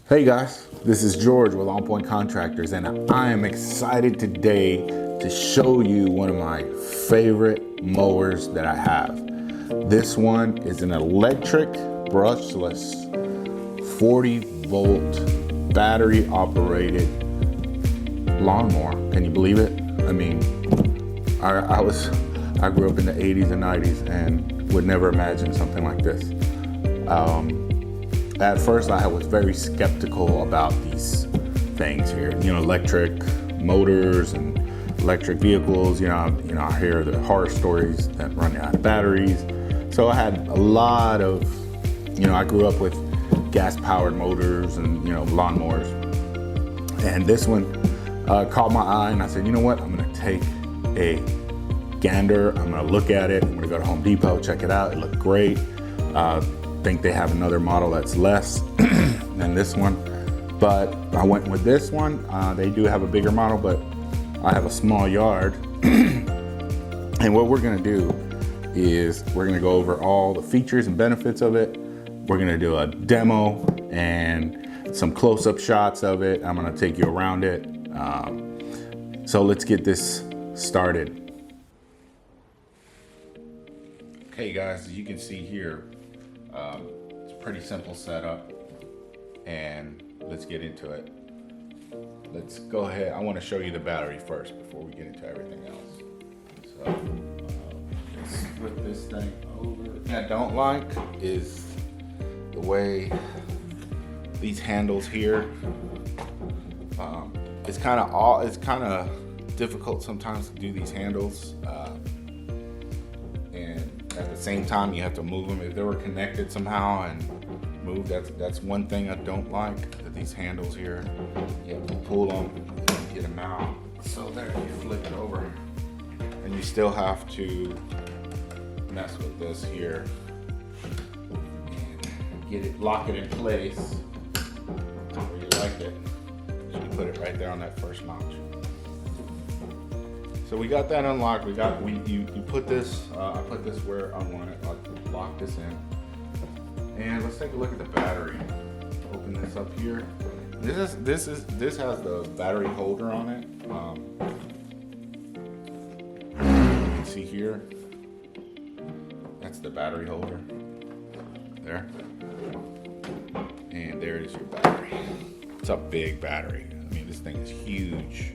Hey guys, this is George with On Point Contractors, and I am excited today to show you one of my favorite mowers that I have. This one is an electric brushless 40-volt battery operated lawnmower. Can you believe it? I mean, I grew up in the 80s and 90s and would never imagine something like this. At first, I was very skeptical about these things here. You know, electric motors and electric vehicles. You know, I hear the horror stories that run out of batteries. So I had a lot of, I grew up with gas-powered motors and lawnmowers. And this one caught my eye, and I said, you know what? I'm gonna take a gander. I'm gonna look at it. I'm gonna go to Home Depot, check it out. It looked great. Think they have another model that's less than this one, but I went with this one. They do have a bigger model, but I have a small yard. And what we're gonna do is we're gonna go over all the features and benefits of it. We're gonna do a demo and some close-up shots of it. I'm gonna take you around it. So let's get this started. Okay guys, as you can see here, it's a pretty simple setup, and let's get into it. Let's go ahead. I want to show you the battery first before we get into everything else. So let's flip this thing over. What I don't like is the way these handles here. It's kind of difficult sometimes to do these handles. At the same time, you have to move them. If they were connected somehow and move, that's one thing I don't like. That these handles here, you have to pull them and get them out. So there, you flip it over, and you still have to mess with this here and lock it in place where you like it. So you put it right there on that first notch. So we got that unlocked. You put this. I put this where I want it. I'll lock this in. And let's take a look at the battery. Open this up here. This has the battery holder on it. You can see here. That's the battery holder. There. And there is your battery. It's a big battery. I mean, this thing is huge.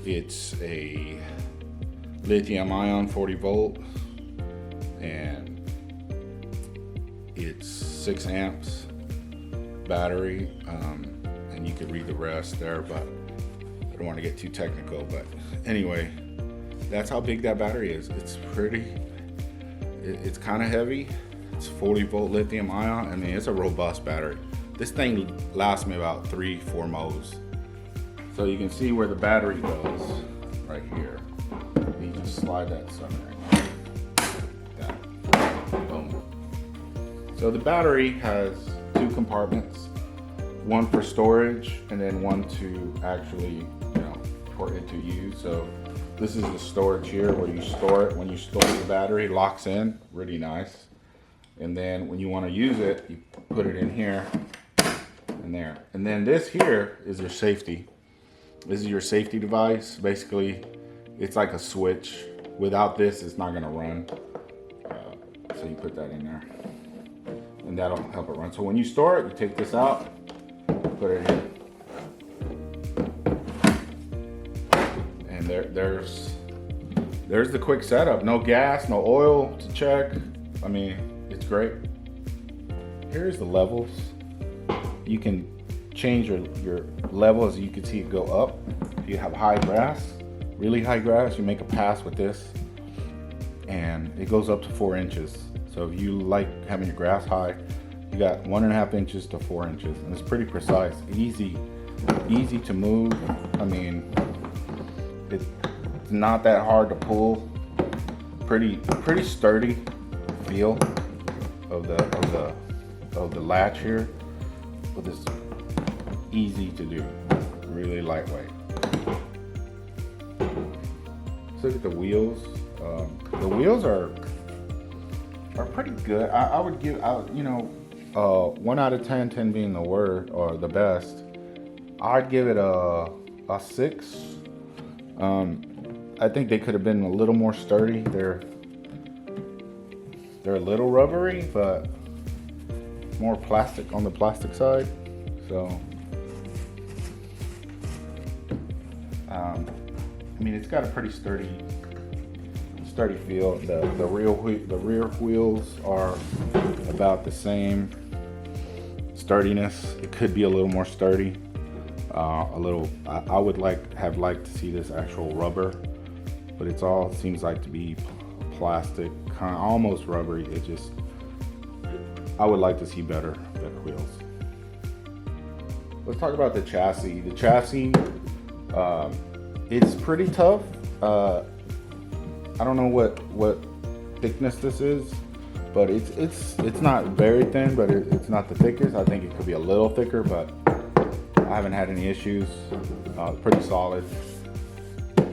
It's a lithium ion 40 volt, and it's 6 amps battery, and you could read the rest there, but I don't want to get too technical. But anyway, that's how big that battery is. It's kind of heavy. It's 40 volt lithium ion. I mean, it's a robust battery. This thing lasts me about 3-4 mows. So you can see where the battery goes right here. You just slide that sucker in. Boom. So the battery has 2 compartments, one for storage and then one to actually, for it to use. So this is the storage here where you store it. When you store the battery, it locks in, really nice. And then when you want to use it, you put it in here and there. And then this here is your safety. This is your safety device. Basically, it's like a switch. Without this, it's not gonna run. So you put that in there, and that'll help it run. So when you store it, you take this out, put it in, and there's the quick setup. No gas, no oil to check. I mean, it's great. Here's the levels. You can change your level. As you can see it go up. If you have high grass, really high grass, you make a pass with this and it goes up to 4 inches. So if you like having your grass high, you got 1.5 inches to 4 inches, and it's pretty precise, easy to move. I mean, it's not that hard to pull. Pretty sturdy feel of the latch here, but it's easy to do, really lightweight. Let's look at the wheels. The wheels are pretty good. I would give out, 1 out of 10, 10 being the word or the best, I'd give it a 6. I think they could have been a little more sturdy. They're a little rubbery, but more plastic on the plastic side. So, I mean, it's got a pretty sturdy feel. The rear wheels are about the same sturdiness. It could be a little more sturdy. I would have liked to see this actual rubber, but it's all seems like to be plastic, kind of almost rubbery. It just, I would like to see better wheels. Let's talk about the chassis. The chassis, it's pretty tough. I don't know what thickness this is, but it's not very thin, but it's not the thickest. I think it could be a little thicker, but I haven't had any issues. Pretty solid.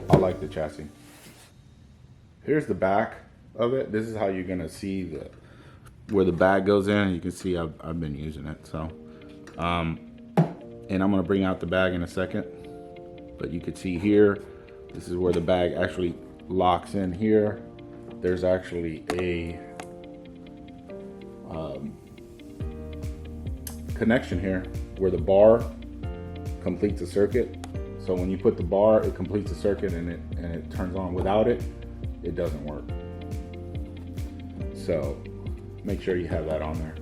I like the chassis. Here's the back of it. This is how you're gonna see where the bag goes in. You can see I've been using it. So, and I'm gonna bring out the bag in a second. But you can see here, this is where the bag actually locks in here. There's actually a connection here where the bar completes a circuit. So when you put the bar, it completes a circuit and it turns on. Without it, it doesn't work. So make sure you have that on there.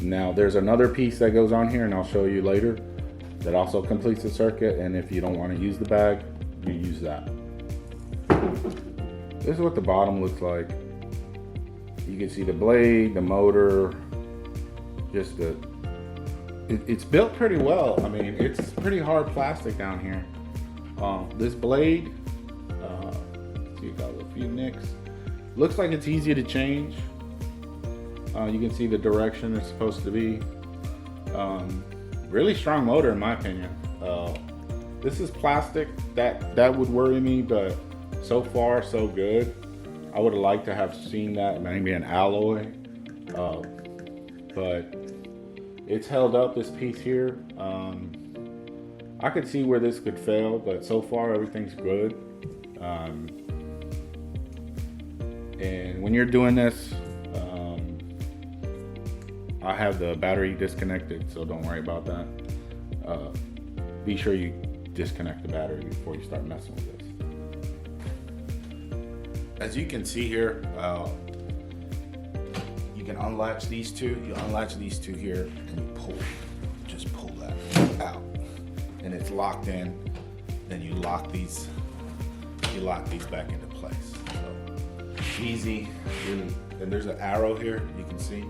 Now there's another piece that goes on here, and I'll show you later, that also completes the circuit. And if you don't want to use the bag, you use that. This is what the bottom looks like. You can see the blade, the motor, just it's built pretty well. I mean, it's pretty hard plastic down here. This blade, see, it got a few nicks. Looks like it's easy to change. You can see the direction it's supposed to be. Really strong motor in my opinion. This is plastic, that would worry me, but so far so good. I would have liked to have seen that maybe an alloy, but it's held up, this piece here. I could see where this could fail, but so far everything's good. And when you're doing this, I have the battery disconnected, so don't worry about that. Be sure you disconnect the battery before you start messing with this. As you can see here, you can unlatch these two. You unlatch these two here and you just pull that out. And it's locked in. Then you lock these back into place. So easy, really. And there's an arrow here, you can see,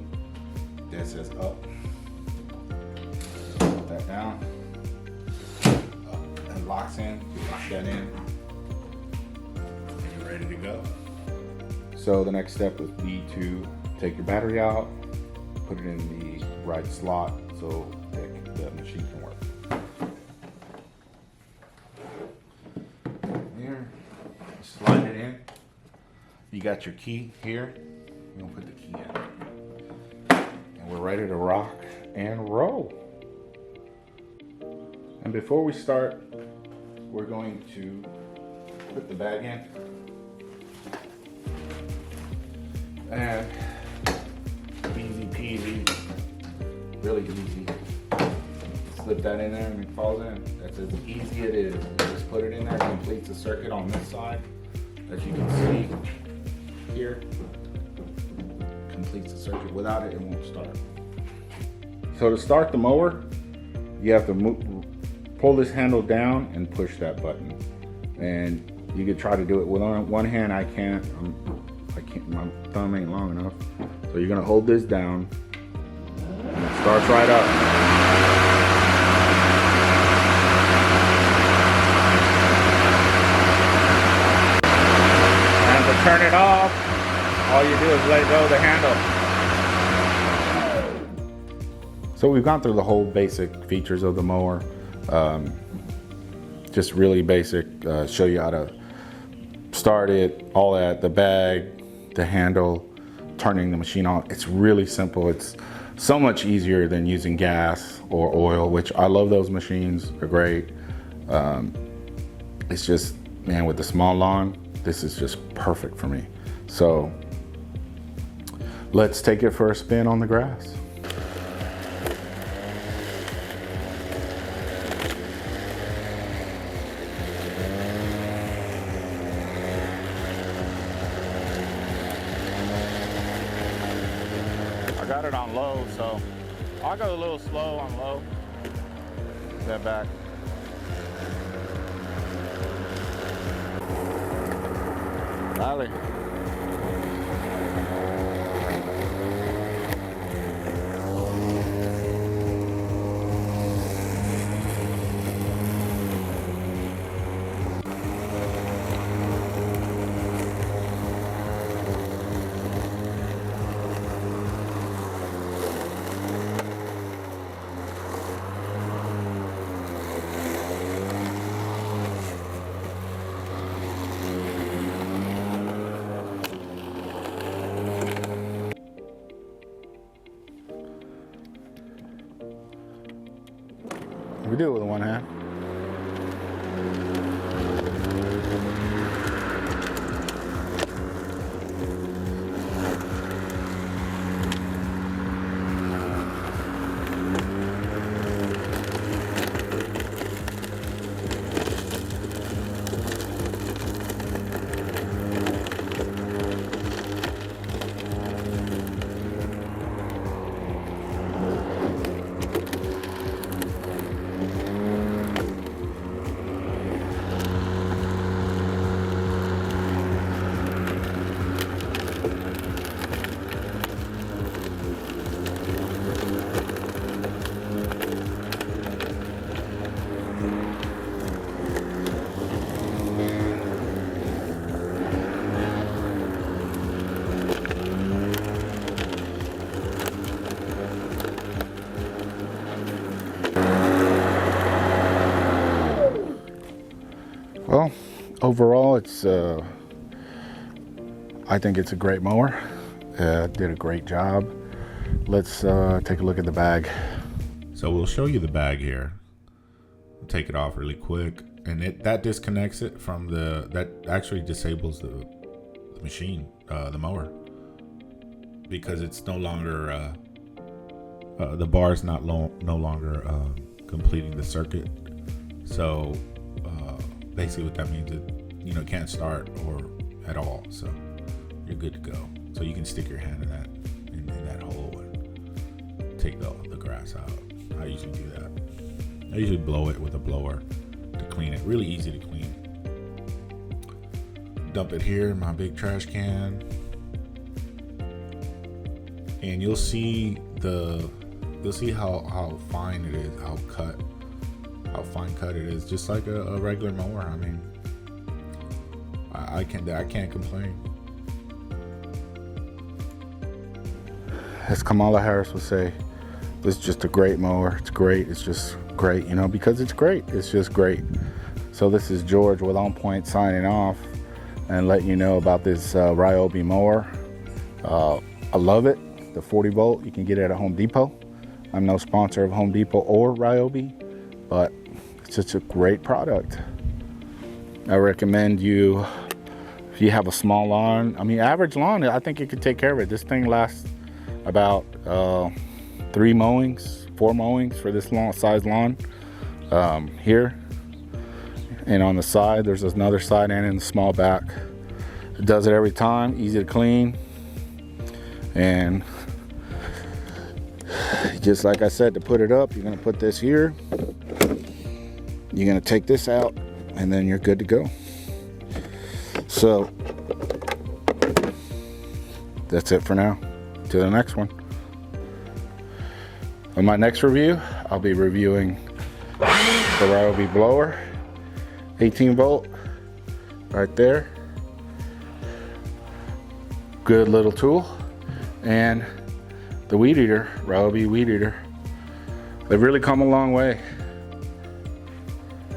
that says up. Put that down. Up, and locks in, you lock that in. And you're ready to go. So the next step would be to take your battery out, put it in the right slot so that the machine can work. Here, slide it in. You got your key here. You're gonna put the key in. And we're ready to rock and roll. And before we start, we're going to put the bag in. And easy peasy, really easy. Slip that in there and it falls in. That's as easy it is. You just put it in there, completes the circuit on this side. As you can see here, completes the circuit. Without it, it won't start. So to start the mower, you have to pull this handle down and push that button. And you could try to do it with one hand. I can't, my thumb ain't long enough. So you're gonna hold this down and it starts right up. And to turn it off, all you do is let go of the handle. So we've gone through the whole basic features of the mower. Just really basic, show you how to start it, all that, the bag, the handle, turning the machine on. It's really simple. It's So much easier than using gas or oil, which I love those machines, they're great. It's just, man, with the small lawn, this is just perfect for me. So let's take it for a spin on the grass. I got it on low, so I'll go a little slow on low. Step back. Valley. We do it with one hand. Well, overall, it's I think it's a great mower. Did a great job. Let's take a look at the bag. So we'll show you the bag here. We'll take it off really quick, and that disconnects it from that actually disables the machine, the mower, because it's no longer the bar is no longer completing the circuit. So basically what that means is, you know, can't start or at all. So you're good to go. So you can stick your hand in that hole and take the grass out. I usually do that. I usually blow it with a blower to clean it. Really easy to clean. Dump it here in my big trash can, and you'll see how fine it is, how fine cut it is, just like a regular mower. I mean, I can't complain. As Kamala Harris would say, this is just a great mower. It's great. It's just great, you know, because it's great. It's just great. So this is George with On Point signing off and letting you know about this Ryobi mower. I love it. The 40 volt, you can get it at Home Depot. I'm no sponsor of Home Depot or Ryobi, but it's just a great product. I recommend you, if you have a small lawn, I mean average lawn, I think it could take care of it. This thing lasts about 4 mowings for this long size lawn. Here and on the side, there's another side and in the small back. It does it every time, easy to clean. And just like I said, to put it up, you're gonna put this here, you're gonna take this out, and then you're good to go. So that's it for now. To the next one. On my next review, I'll be reviewing the Ryobi blower, 18 volt, right there. Good little tool. And the weed eater, Ryobi weed eater. They've really come a long way.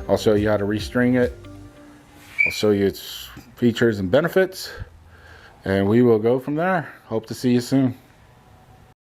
I'll show you how to restring it. I'll show you its features and benefits, and we will go from there. Hope to see you soon.